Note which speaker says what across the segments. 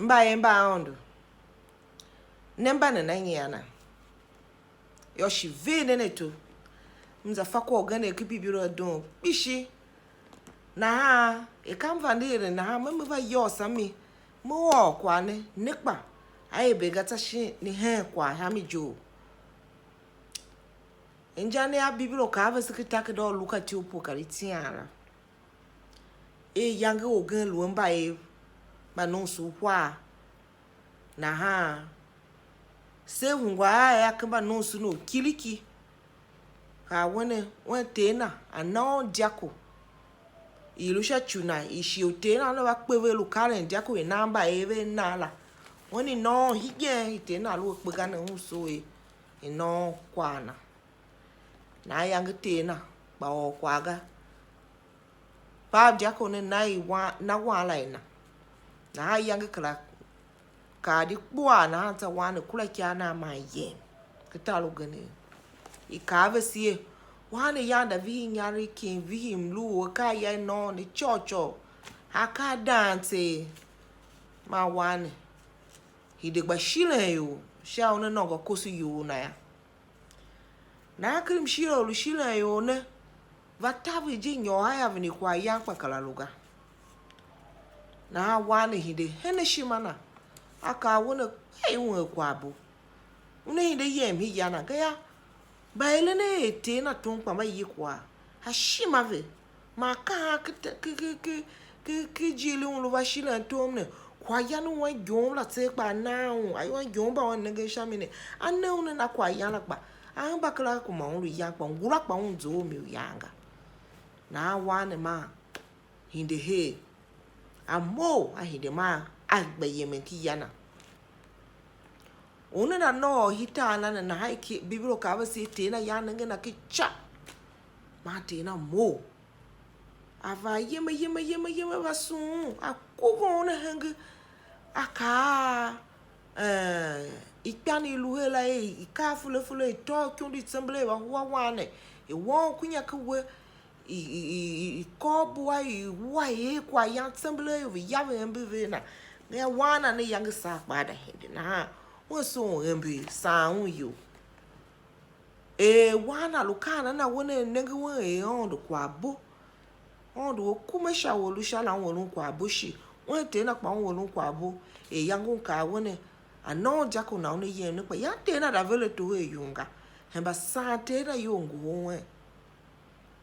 Speaker 1: mba ondo nemba na nyana yoshi vene neto mza fako gane kipibiro don bishi na ha e kam vandire na ha meme va yosa mi mo kwa ne nekpa aye begata shi ni he kwa ha mi jo njane ya bibiro ka ava sikitake do Luka ti opo karitiara e yanga ogan luomba e manonsu kwa na ha se ngwa ya kamba nonsu no kiliki ka wentena ano diako ilusha chuna ishi otena no bakpewe lukale diako e namba eve nala woni no Hegen itena lu pega na unso e no kwana na yang tena ba o kwaga pa diako ne na wala ina na yang kala ka di bua na ta wana kula kyana ma yen kitalo gane ikave sie wana yanda vi nyari kin vi mlu ka ya no ni chocho haka dance ma wane hidegba shile yo sha ona no go kosu yo na ya na krim shilo lu shile yo ne vatavi jinyo haya vini kwa yakpa kala luga na wane hide hene shimana aka wona enwe kwabo una hide yem hi yana gaya baile ne ete na tonpa ma yikwa hashimave maka ke jili un lo vashila tomne kwa yanu wa jom la tsekpa na ayi wa jom ba wan nge shamine anne un na kwa yana kpa an bakala ko ma un ya kpa ngura kpa un zo mi yanga na wane ma hinde he amo ahinde ma agbe yementi yana una na no hitana na haiki bibiro ka ba se tena yana ngena kicha ma tena mo ava yema basu akuvo na hang aka ikpani luhela ika fule to kundi semble ba wane e won kunya kwe ko bua wa kwa yan semble ya mbe na ne wana ne yang sa pa da hede na so mbe sound you wana Luka na wona nenge won ondo kwabo ondo kuma sha wolu sha la wonu kwabo shi won te na pa wonu kwabo yangu ka wona ano jako na ono ye ne pa ya te na da vele to yunga hemba sa te na yongu won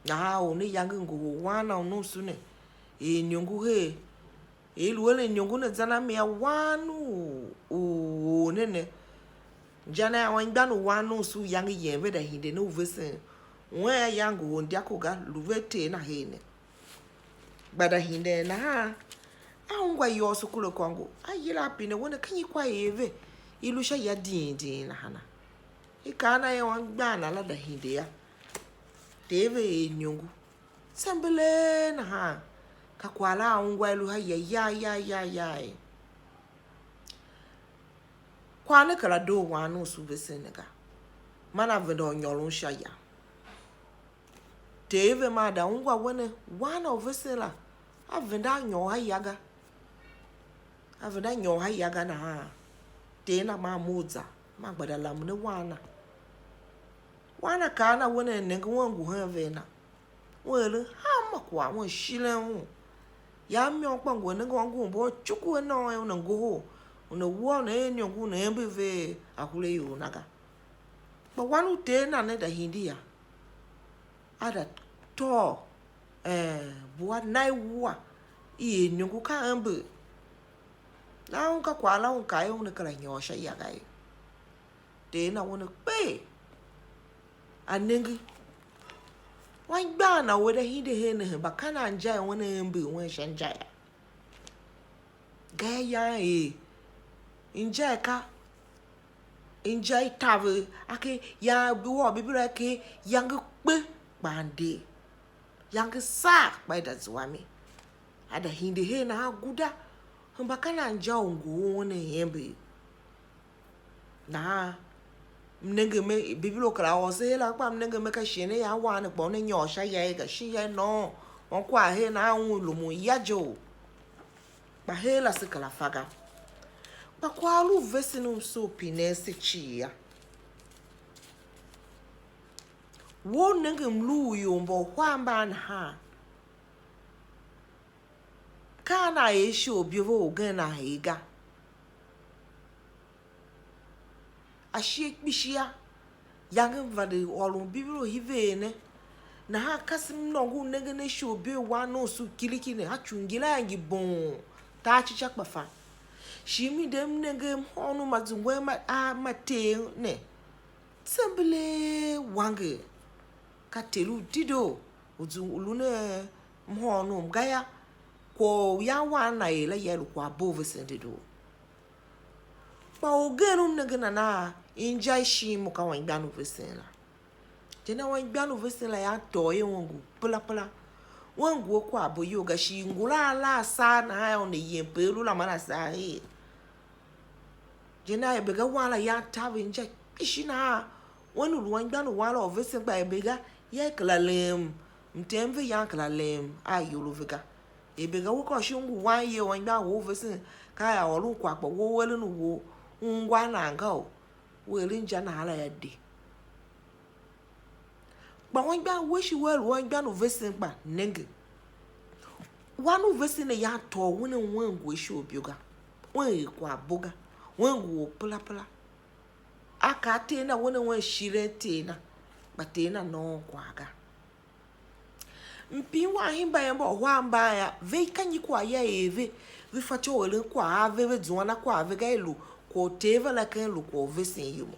Speaker 1: na ono yangu ngo wana ono sune nyongu he luele nyongu na zana me wanu nene jana wangano wanu su yangi yembe da hinde no vese we yangu ndiako ga luvete na hene bada hinde na ha angwa yoso kulo kwangu ayila pine wona kanyi kwa eve ilusha ya dindi na hana ikana ya wangbana la da hinde ya teve nyongu sambele na ha kakwala angwa lu ha ya kwana kala do wanu su besenega mana vendo nyolun shaya teve ma da ngwa wona wana ovesela avenda nyoha yaga na ha tena ma muza ma gbadala mne wana kana wona nengu wangu ha vena wele ha makwa won shilen ya mi okpango nengu wangu bo chuku no e ngohol una wo na nyongu na embe ahule yo naga ba wanu te na ne da hindia ada to bua nai wa nyongu ka embe na unka kwala unka yo ne kala nyosha ya gai te na wona pe anengi wan gba na wo da hinde he ne ba kana nja wona embe won shanja ya gaya injeka injai tave ake ya biwo bibira ke yang kpe bande yang sa by that zwami ada hinde he na guda mbaka na nja ongo wona yembe na mnenge me bibilo kala wase la kwa mnenge me ka shene ya wane kpo ne nyosha ya ga shi ya no onkwa he na anu lumun yajo ba he la se kala faga Pakwalu vesinum so pinese chia. Wo nengem lu yombo kwamban ha. Kana esho biovo gana higa. Ashe bishia. Yangem vade walum bibiro hivene. Na ha kasim nongu nengene sho bio wano su kilikine ha chungila yangi bon. Ta chichak bafa. Shimi dem nengem honu mazungwe mate ne. Sembele wange. Katelu dido. Ulune mhonu mgaya. Kwa ya wana yela yelu kwa bove sendido. Kwa ogenum nengena na injai shimu ka wangbanu vesela. Jena wangbanu vesela ya toye wangu pula pula. Wangu kwa abo yoga shi ngula la sana haya one yempelu la mana sahi. Jena ebega wala ya tawe injai pishina. Wanu wangbanu wala ovese kwa ebega ya klalem. Mtemve ya klalem ayolo vega. Ebega wuko shungu wanye wangba wo vese kaya walu kwa wo welu nu wo ngwa na ngao welu nja na hala ya di. Ba wangba wishi welu wangba no vese ba nenge. Wanu vese ne ya to wone wangu shi obioga. Wen kwa boga. Wangu pula pula. Aka tena wone wen shire tena. Ba tena no kwaga. Mpiwa himba yambo wamba ya ve kanyi kwa ya eve vi facho wele kwa ave ve zwana kwa ave gailu kwa teva la kan kwa vesen yumo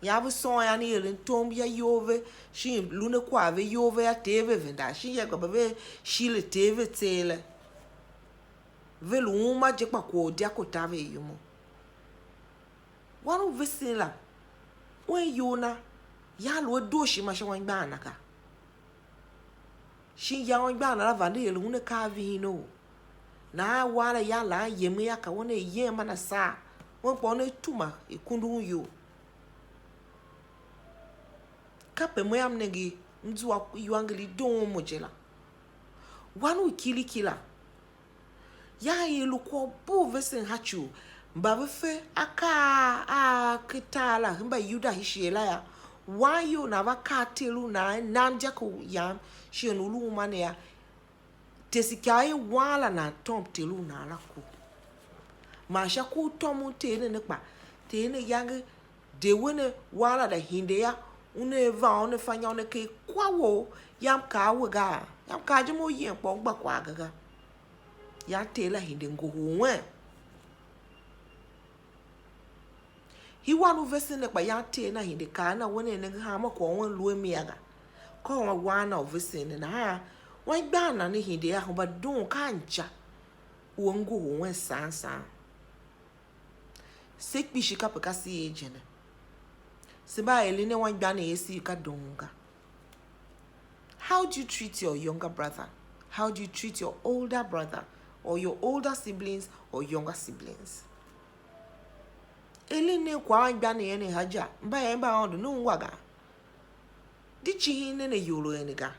Speaker 1: ya bu son ya ni elen tom ya yove shi lune kwa ave yove ya teve venda shi ya kwa be shile teve tele ve luma je kwa dia ko tave yumo wanu vesen la wen yona ya lo doshi ma shawan gbana ka shi ya wangba na lavande yele hune kavi no na wala ya la yeme ya ka wona yema na sa won po na tuma ikundu yo kape moyam negi mzuwa yuangeli don mojela wanu kila ya yelu ko bu vesen hachu mbabefe aka kitala mba yuda hishela ya wayo na vakatelu na namja ko yam shenulu mane ya tesikai wala na tom telu na lako masha ku tomu tene ne kpa tene yang de wene wala da hinde ya une va one fanya one ke kwawo yam ka wega yam ka jemo yen po gba kwa gaga ya tela hinde ngohol hiwanu vese ne kpa ya tena hinde ka na wone ne ha ma ko won luo miaga ko wa wana vese ne na ha wan gba na ne hinde ya ho ba don kancha wongo won sansan sekpi shika pe kasi ejene seba eline wan gba na esi ka donga. How do you treat your younger brother? How do you treat your older brother or your older siblings or younger siblings? Eline kwa gba na ene haja mba ondo no nwaga dichi hine ne yolo enega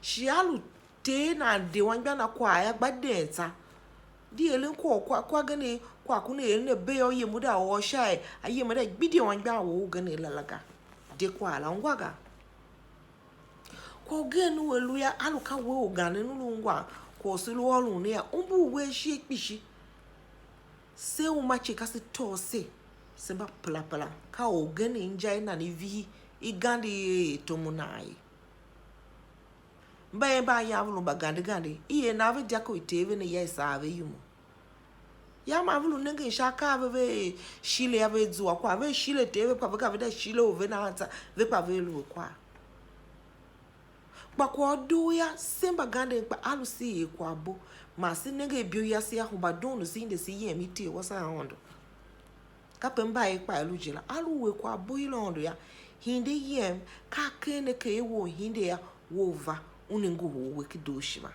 Speaker 1: shialu te na de wangba na kwa ya gbadenta di elen kwa gane kwa kuna ene be oye muda o shai aye muda gbidi wangba wo gane lalaga de kwa la ngwaga ko genu welu ya aluka wo gane nulu ngwa ko silu olu ne ya umbu we shi pishi se uma chika se tose se ba pala ka o gane injai na ni vi igandi tomunai ba ya vulu bagande iye na ve jako iteve ne yesa ave yumo ya ma vulu nenge shaka ave shile ave zuwa kwa ave shile teve kwa veka veda shile ove na hata ve pa ve lu kwa kwa do ya semba gande kwa alusi kwa bo ma si nenge bio ya si ahu ba donu si inde si ye miti wasa hondo kapemba e kwa alujela aluwe kwa bo ilondo ya hinde yem ka kene ke wo hinde ya wova uningo wo kidoshima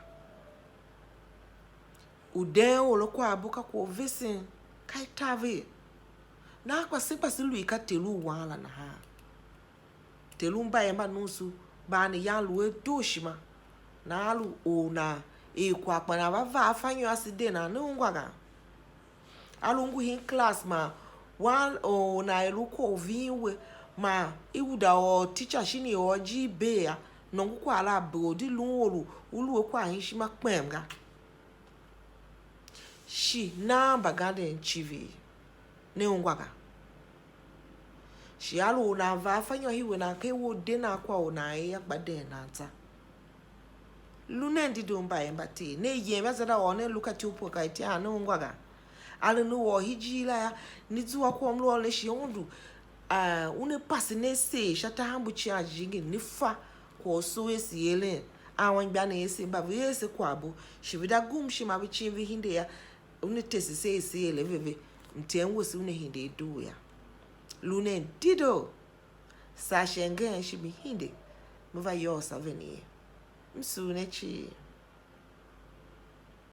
Speaker 1: uden wolo kwa abuka ko vesen kai tave na kwa sepa silu ikatelu wala na ha telu mba yemba nusu ba ne ya luwe doshima na alu ona e kwa pana va afanyo aside na ngwaga alungu hin class ma one o na eluko vinwe ma iwuda o teacher shini o ji be ya nongu kwa ala bo di lunwolu ulu kwa hin shi ma kpemga shi na bagade chivi ne ngwaga shi alu na va afanyo hiwe na ke wo de na kwa o na ya gbade na ta lunen di domba embati ne ye bazada o ne Luka Ter U ka ti anu ngwaga ale no wo hijila ya ni zuwa ko mlo le shi ondu une passe ne se shata hambu chi ajigi ni fa ko so esi ele awon gba na esi ba we esi kwabo shi vida gum shi ma bi chi vi hinde ya une tesi se esi ele veve mten wo si une hinde do ya lunen dido sa shengen shi bi hinde mva yo saveni msu ne chi